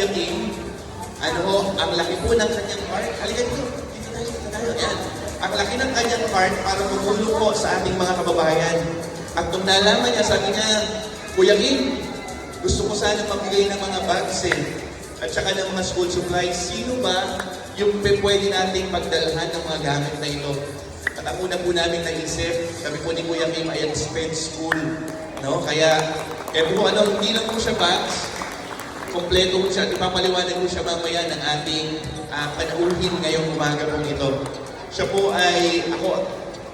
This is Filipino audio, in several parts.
Kuya Kim, ang laki po ng kanyang heart. Halika dito. Dito tayo. Ayan. Ang laki ng kanyang heart para tumulong po sa ating mga kababayan. At nung nalaman niya, sabi niya, Kuya Kim, gusto ko sana magbigay ng mga bags at saka ng mga school supplies. Sino ba yung pwede nating pagdalhan ng mga gamit na ito? At ang una po namin naisip, sabi po ni Kuya Kim, ay expense school. No? Kaya po hindi lang po siya bags, kompleto po siya. Ipapaliwanag po siya mamaya ng ating panauhin ngayong umaga po ito. Siya po ay, ako,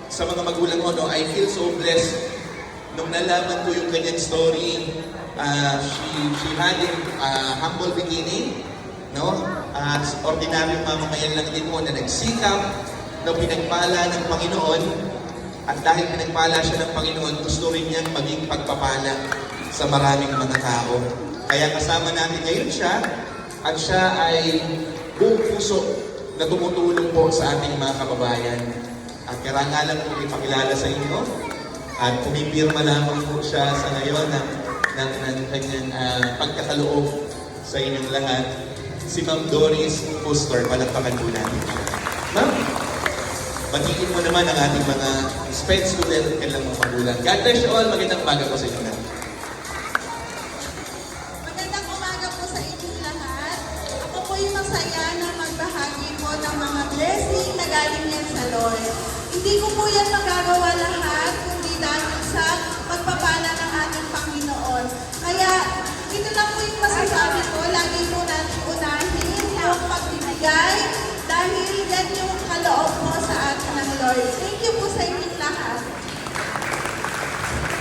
sa mga magulang ko, I feel so blessed nung nalaman ko yung kanyang story. She had a humble beginning, no? Ordinaryong mamamayan lang din po na nagsikap, na pinagpala ng Panginoon. At dahil pinagpala siya ng Panginoon, gusto rin niyang maging pagpapala sa maraming mga tao. Kaya kasama natin ngayon siya, at siya ay buong puso na tumutulong po sa ating mga kababayan. At karangalan po ipakilala sa inyo, at pumipirma lamang po siya sa ngayon ng kanyang pagkakaloob sa inyong lahat. Si Ma'am Doris Fuster, palakpakan po natin. Ma'am, batiin mo naman ang ating mga SPED student at kanilang mga magulang. God bless you all. Magandang umaga po sa inyo lahat. Magandang umaga po sa inyong lahat. Ako po yung masaya na magbahagi po ng mga blessing na galing yan sa Lord. Hindi ko po yan magagawa lahat, kundi dahil sa pagpapala ng ating Panginoon. Kaya, ito lang po yung masasabi ko. Lagi po natin unahin yung pagbibigay dahil yan yung kaloob po sa atin ng Lord.